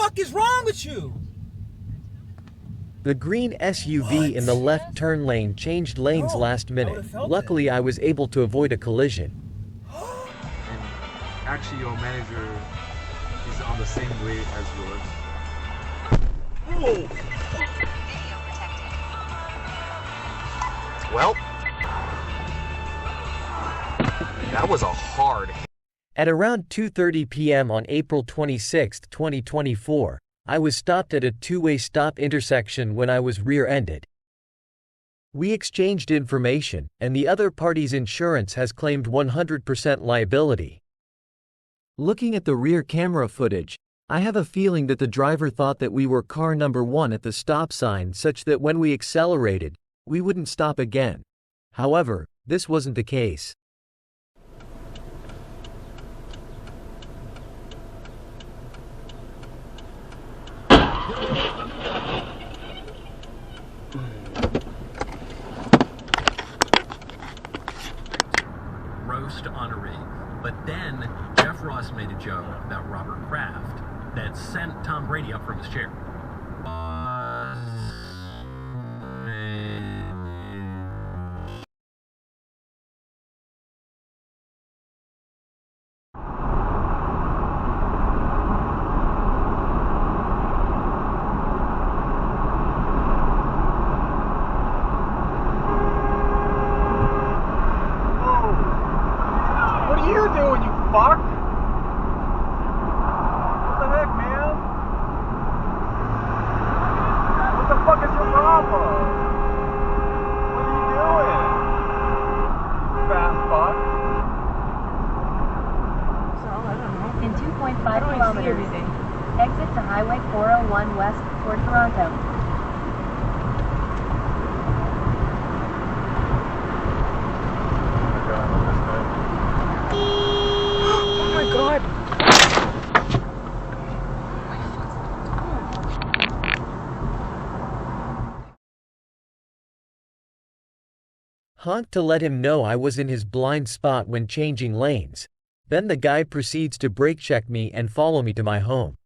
fuck is wrong with you? The green SUV in the left turn lane changed lanes last minute. Luckily, I was able to avoid a collision. And actually, your manager is on the same way as yours. Oh. Well, that was a hard hit. At around 2:30 p.m. on April 26, 2024, I was stopped at a two-way stop intersection when I was rear-ended. We exchanged information, and the other party's insurance has claimed 100% liability. Looking at the rear camera footage, I have a feeling that the driver thought that we were car number 1 at the stop sign such that when we accelerated, we wouldn't stop again. However, this wasn't the case. Roast honoree. But then Jeff Ross made a joke about Robert Kraft that sent Tom Brady up from his chair. What are you doing, you fuck? What the heck, man? What the fuck is your problem? What are you doing? You fat fuck. In 2.5 kilometers, exit to Highway 401 west toward Toronto. Oh my god. Honked to let him know I was in his blind spot when changing lanes. Then the guy proceeds to brake check me and follow me to my home.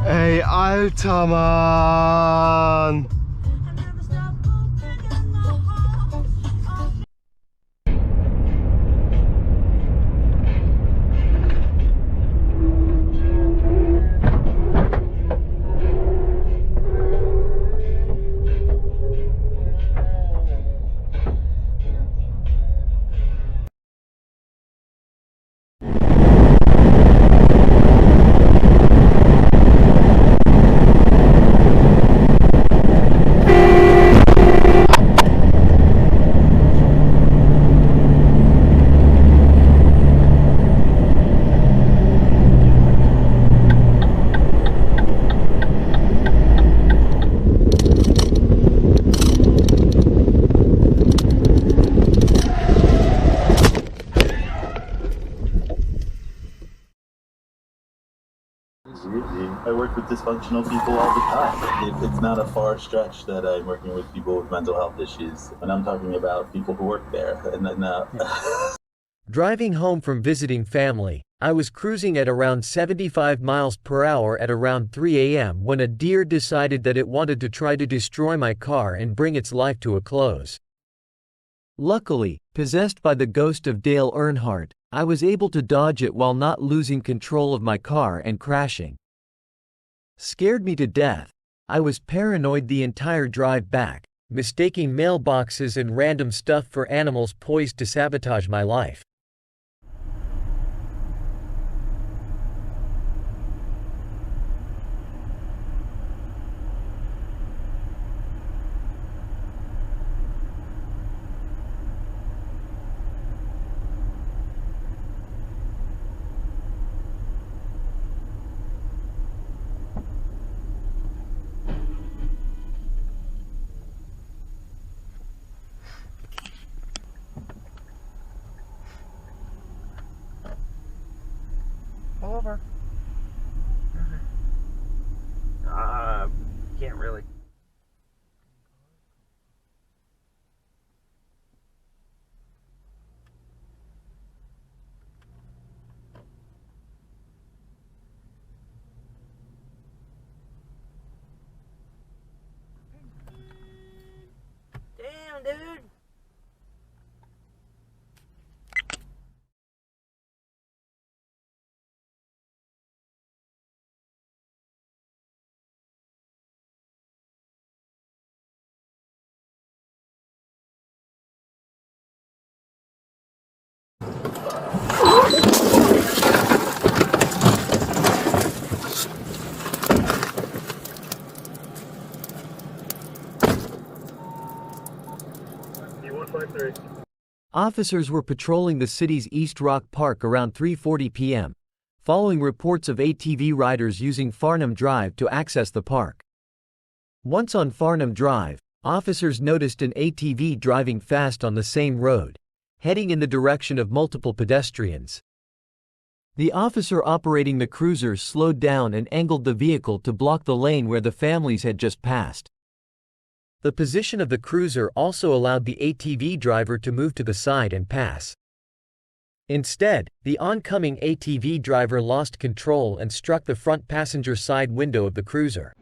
Ey, Alter, Mann! I work with dysfunctional people all the time. It's not a far stretch that I'm working with people with mental health issues. And I'm talking about people who work there. And then, Driving home from visiting family, I was cruising at around 75 miles per hour at around 3 a.m. when a deer decided that it wanted to try to destroy my car and bring its life to a close. Luckily, possessed by the ghost of Dale Earnhardt, I was able to dodge it while not losing control of my car and crashing. Scared me to death. I was paranoid the entire drive back, mistaking mailboxes and random stuff for animals poised to sabotage my life. Pull over. Can't really. Damn, dude. Officers were patrolling the city's East Rock Park around 3:40 p.m., following reports of ATV riders using Farnham Drive to access the park. Once on Farnham Drive, officers noticed an ATV driving fast on the same road, heading in the direction of multiple pedestrians. The officer operating the cruiser slowed down and angled the vehicle to block the lane where the families had just passed. The position of the cruiser also allowed the ATV driver to move to the side and pass. Instead, the oncoming ATV driver lost control and struck the front passenger side window of the cruiser.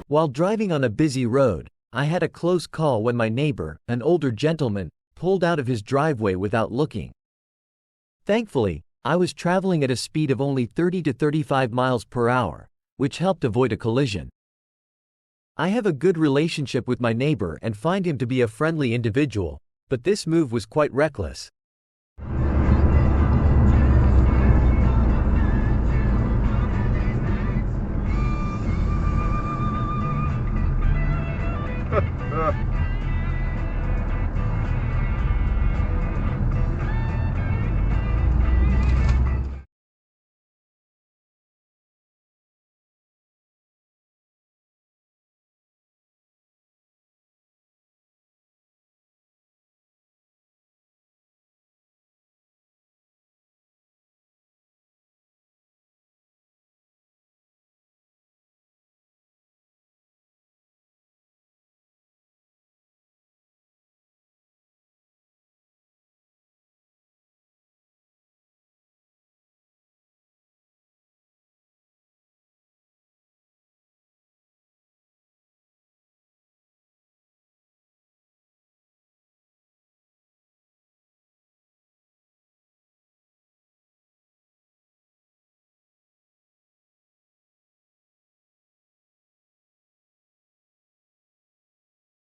While driving on a busy road, I had a close call when my neighbor, an older gentleman, pulled out of his driveway without looking. Thankfully, I was traveling at a speed of only 30 to 35 miles per hour, which helped avoid a collision. I have a good relationship with my neighbor and find him to be a friendly individual, but this move was quite reckless.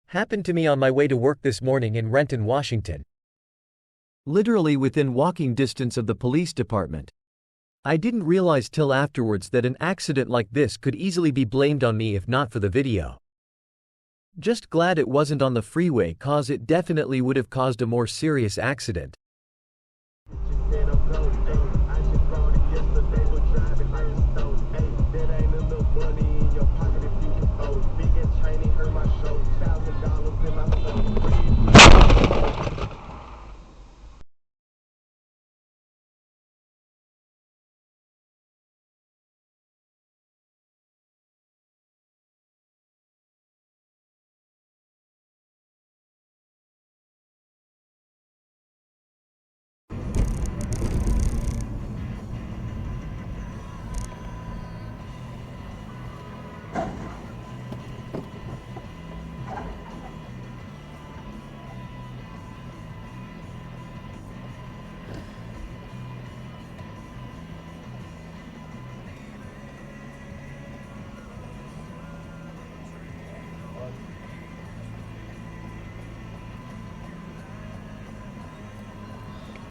Happened to me on my way to work this morning in Renton, Washington. Literally within walking distance of the police department. I didn't realize till afterwards that an accident like this could easily be blamed on me if not for the video. Just glad it wasn't on the freeway, cause it definitely would have caused a more serious accident. Just stand up, go.